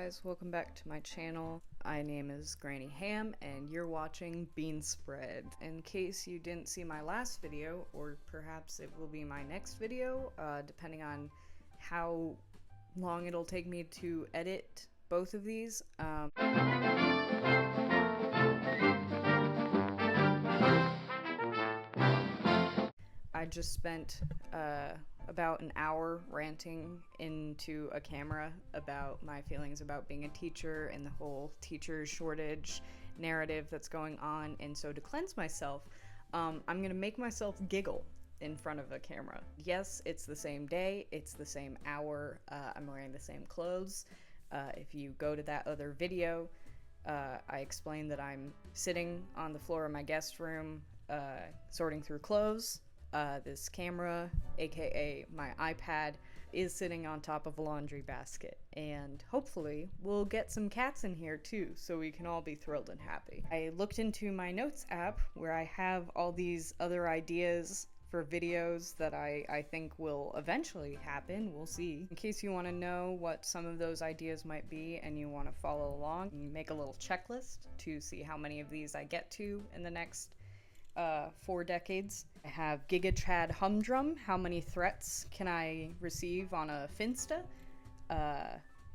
guys, welcome back to my channel. My name is Granny Ham and you're watching Bean Spread. In case you didn't see my last video, or perhaps it will be my next video, depending on how long it'll take me to edit both of these. I just spent about an hour ranting into a camera about my feelings about being a teacher and the whole teacher shortage narrative that's going on. And so to cleanse myself, I'm gonna make myself giggle in front of a camera. Yes, it's the same day, it's the same hour, I'm wearing the same clothes. If you go to that other video, I explained that I'm sitting on the floor of my guest room, sorting through clothes. This camera, aka my iPad, is sitting on top of a laundry basket, and hopefully we'll get some cats in here too, so we can all be thrilled and happy. I looked into my notes app where I have all these other ideas for videos that I think will eventually happen. We'll see. In case you want to know what some of those ideas might be and you want to follow along, you make a little checklist to see how many of these I get to in the next 4 decades. I have Giga Chad Humdrum. How many threats can I receive on a Finsta?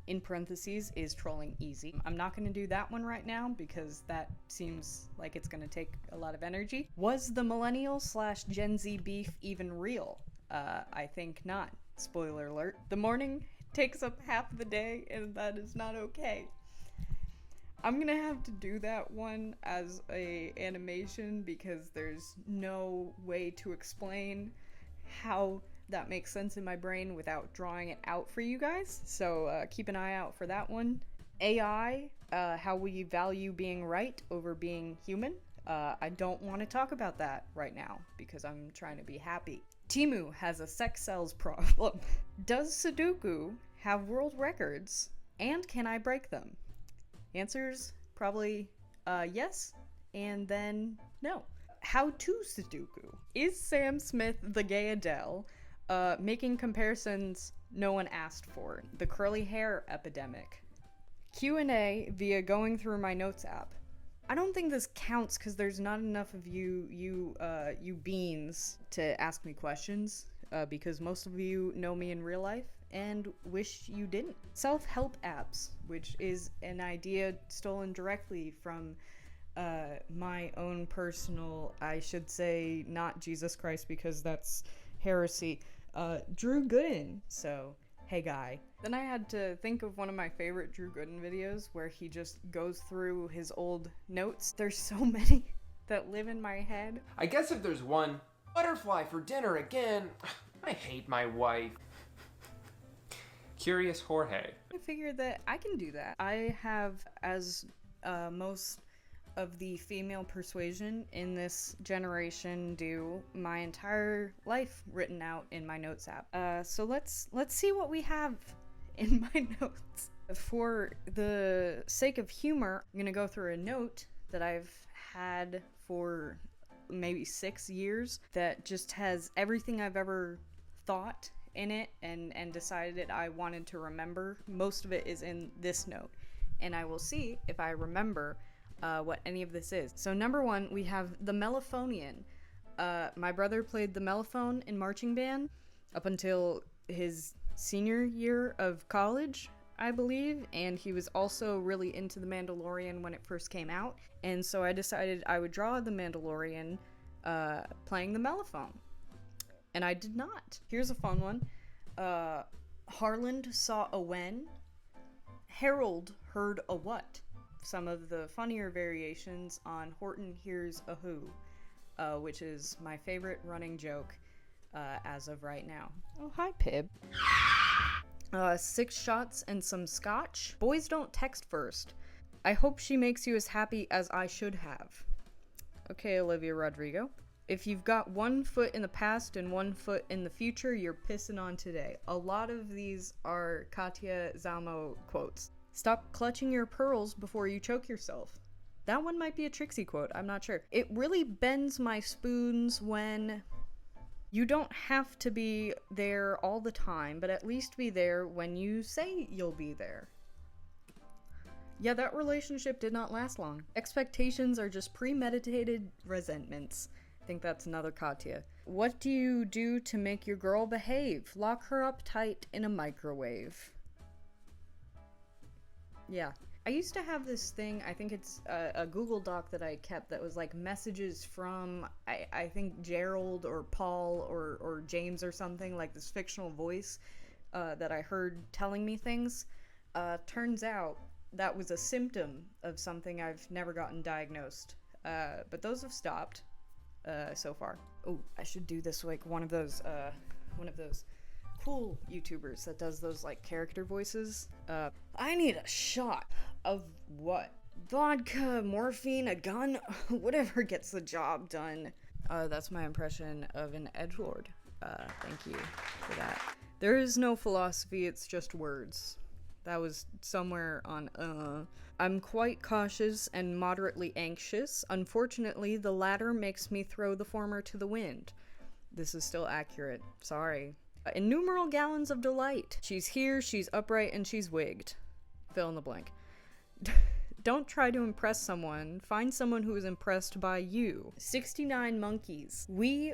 In parentheses, is trolling easy? I'm not going to do that one right now because that seems like it's going to take a lot of energy. Was the millennial / Gen Z beef even real? I think not. Spoiler alert. The morning takes up half the day and that is not okay. I'm gonna have to do that one as a animation because there's no way to explain how that makes sense in my brain without drawing it out for you guys. So keep an eye out for that one. AI, how we value being right over being human. I don't want to talk about that right now because I'm trying to be happy. Timu has a sex sells problem. Does Sudoku have world records? And can I break them? Answers probably yes, and then no. How to Sudoku? Is Sam Smith the gay Adele? Making comparisons no one asked for. The curly hair epidemic. Q&A via going through my notes app. I don't think this counts because there's not enough of you beans to ask me questions, because most of you know me in real life and wish you didn't. Self-help apps, which is an idea stolen directly from my own personal, I should say not Jesus Christ because that's heresy, Drew Gooden. So, hey guy. Then I had to think of one of my favorite Drew Gooden videos where he just goes through his old notes. There's so many that live in my head. I guess if there's one, butterfly for dinner again. I hate my wife. Curious Jorge. I figured that I can do that. I have, as most of the female persuasion in this generation do, my entire life written out in my notes app. So let's see what we have in my notes. For the sake of humor, I'm gonna go through a note that I've had for maybe 6 years that just has everything I've ever thought in it and decided I wanted to remember. Most of it is in this note, and I will see if I remember what any of this is. So number 1, we have the mellophonian. My brother played the mellophone in marching band up until his senior year of college, I believe, and he was also really into The Mandalorian when it first came out, and so I decided I would draw the Mandalorian playing the mellophone. And I did not. Here's a fun one. Harland saw a when. Harold heard a what. Some of the funnier variations on Horton hears a who, which is my favorite running joke as of right now. Oh, hi, Pib. 6 shots and some scotch. Boys don't text first. I hope she makes you as happy as I should have. Okay, Olivia Rodrigo. If you've got 1 foot in the past and 1 foot in the future, you're pissing on today. A lot of these are Katya Zamo quotes. Stop clutching your pearls before you choke yourself. That one might be a Trixie quote, I'm not sure. It really bends my spoons when you don't have to be there all the time, but at least be there when you say you'll be there. Yeah, that relationship did not last long. Expectations are just premeditated resentments. I think that's another Katya. What do you do to make your girl behave? Lock her up tight in a microwave. Yeah. I used to have this thing, I think it's a Google Doc that I kept that was like messages from, I think Gerald or Paul or James or something, like this fictional voice that I heard telling me things. Turns out that was a symptom of something I've never gotten diagnosed. But those have stopped so far. Oh, I should do this like one of those cool YouTubers that does those like character voices. I need a shot of what? Vodka, morphine, a gun, whatever gets the job done. That's my impression of an edgelord. Thank you for that. There is no philosophy, it's just words. That was somewhere on, I'm quite cautious and moderately anxious. Unfortunately, the latter makes me throw the former to the wind. This is still accurate. Sorry. Innumerable gallons of delight. She's here, she's upright, and she's wigged. Fill in the blank. Don't try to impress someone. Find someone who is impressed by you. 69 monkeys. Wee.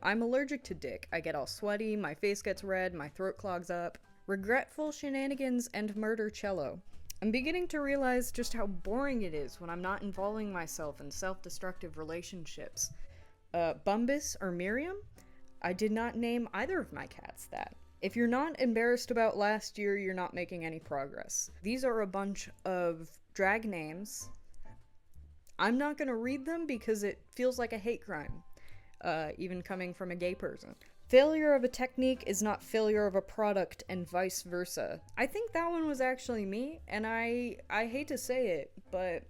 I'm allergic to dick. I get all sweaty, my face gets red, my throat clogs up. Regretful shenanigans and murder cello. I'm beginning to realize just how boring it is when I'm not involving myself in self-destructive relationships. Bumbus or Miriam? I did not name either of my cats that. If you're not embarrassed about last year, you're not making any progress. These are a bunch of drag names. I'm not gonna read them because it feels like a hate crime, even coming from a gay person. Failure of a technique is not failure of a product, and vice versa. I think that one was actually me, and I hate to say it, but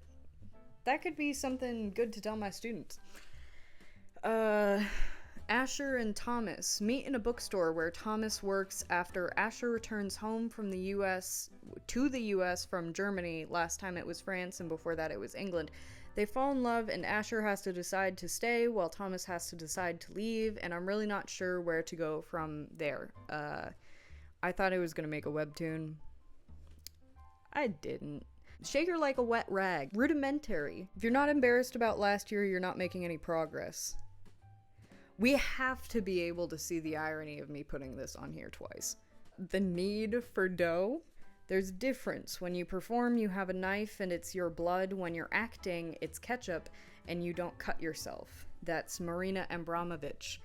that could be something good to tell my students. Asher and Thomas meet in a bookstore where Thomas works after Asher returns home from the US from Germany. Last time it was France, and before that it was England. They fall in love, and Asher has to decide to stay while Thomas has to decide to leave, and I'm really not sure where to go from there. I thought I was gonna make a webtoon. I didn't. Shake her like a wet rag. Rudimentary. If you're not embarrassed about last year, you're not making any progress. We have to be able to see the irony of me putting this on here twice. The need for dough? There's a difference. When you perform, you have a knife and it's your blood. When you're acting, it's ketchup and you don't cut yourself. That's Marina Abramovic,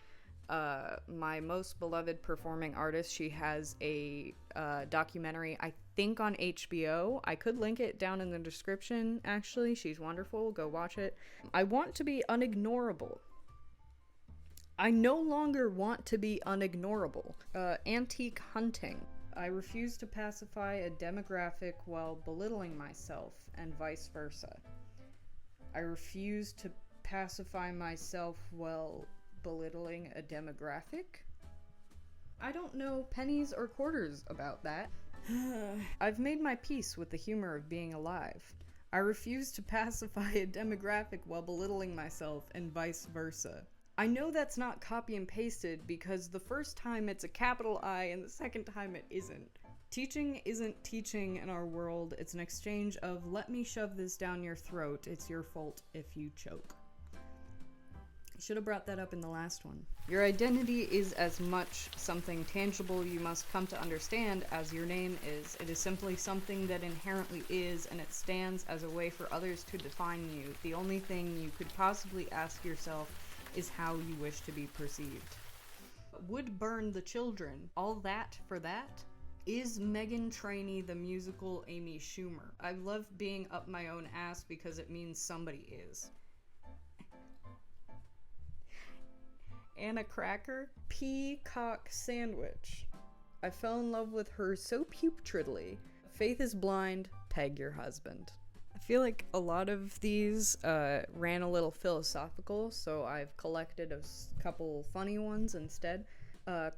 my most beloved performing artist. She has a documentary, I think on HBO. I could link it down in the description, actually. She's wonderful. Go watch it. I want to be unignorable. I no longer want to be unignorable. Antique hunting. I refuse to pacify a demographic while belittling myself, and vice versa. I refuse to pacify myself while belittling a demographic? I don't know pennies or quarters about that. I've made my peace with the humor of being alive. I refuse to pacify a demographic while belittling myself, and vice versa. I know that's not copy and pasted because the first time it's a capital I and the second time it isn't. Teaching isn't teaching in our world. It's an exchange of let me shove this down your throat. It's your fault if you choke. Should have brought that up in the last one. Your identity is as much something tangible you must come to understand as your name is. It is simply something that inherently is, and it stands as a way for others to define you. The only thing you could possibly ask yourself is how you wish to be perceived. Would burn the children. All that for that? Is Meghan Trainey the musical Amy Schumer? I love being up my own ass because it means somebody is. Anna Cracker? Peacock sandwich. I fell in love with her so putridly. Faith is blind, peg your husband. I feel like a lot of these ran a little philosophical, so I've collected a couple funny ones instead.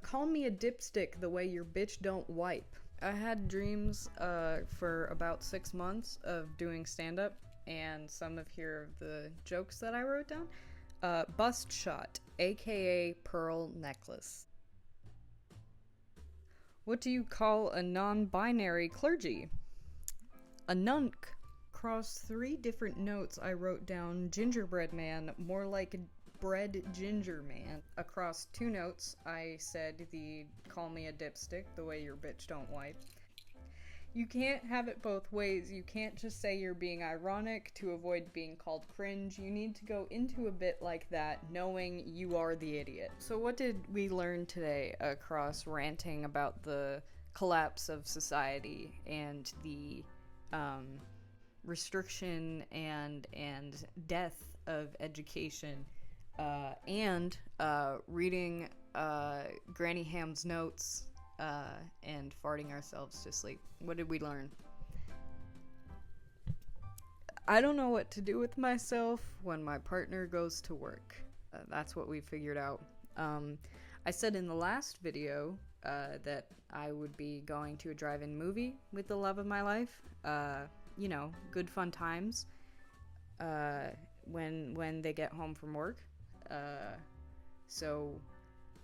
Call me a dipstick the way your bitch don't wipe. I had dreams for about 6 months of doing stand-up, and some of the jokes that I wrote down. Bust shot, aka pearl necklace. What do you call a non-binary clergy? a nunk. Across 3 different notes, I wrote down gingerbread man, more like bread ginger man. Across 2 notes, I said the call me a dipstick, the way your bitch don't wipe. You can't have it both ways. You can't just say you're being ironic to avoid being called cringe. You need to go into a bit like that, knowing you are the idiot. So what did we learn today across ranting about the collapse of society and the restriction and death of education, and reading Granny Ham's notes and farting ourselves to sleep? What did we learn? I don't know what to do with myself when my partner goes to work. That's what we figured out. I said in the last video that I would be going to a drive-in movie with the love of my life. You know, good fun times when they get home from work. So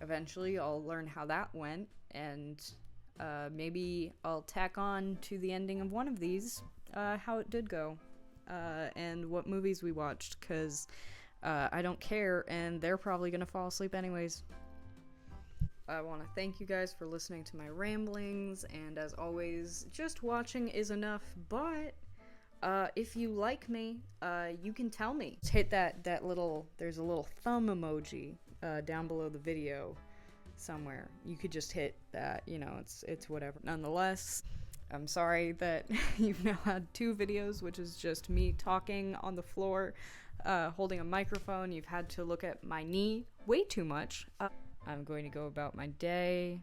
eventually I'll learn how that went, and maybe I'll tack on to the ending of one of these how it did go, and what movies we watched, because I don't care, and they're probably gonna fall asleep anyways. I want to thank you guys for listening to my ramblings, and as always, just watching is enough, but if you like me, you can tell me. Just hit that little, there's a little thumb emoji down below the video somewhere. You could just hit that, you know, it's whatever. Nonetheless, I'm sorry that you've now had 2 videos, which is just me talking on the floor, holding a microphone. You've had to look at my knee way too much. I'm going to go about my day.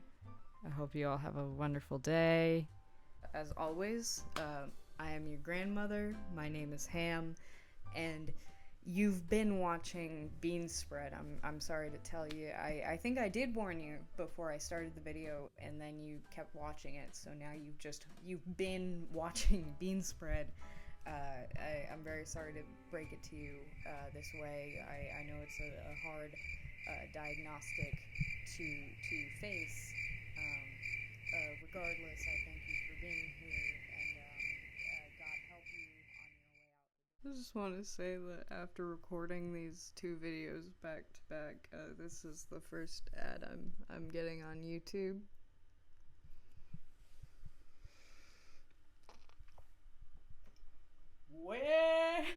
I hope you all have a wonderful day. As always, I am your grandmother. My name is Ham, and you've been watching Bean Spread. I'm sorry to tell you. I think I did warn you before I started the video, and then you kept watching it, so now you've been watching Bean Spread. I'm very sorry to break it to you this way. I know it's a hard diagnostic to face. Regardless, I thank you for being here, and God help you on your way out. I just want to say that after recording these 2 videos back to back, this is the first ad I'm getting on YouTube.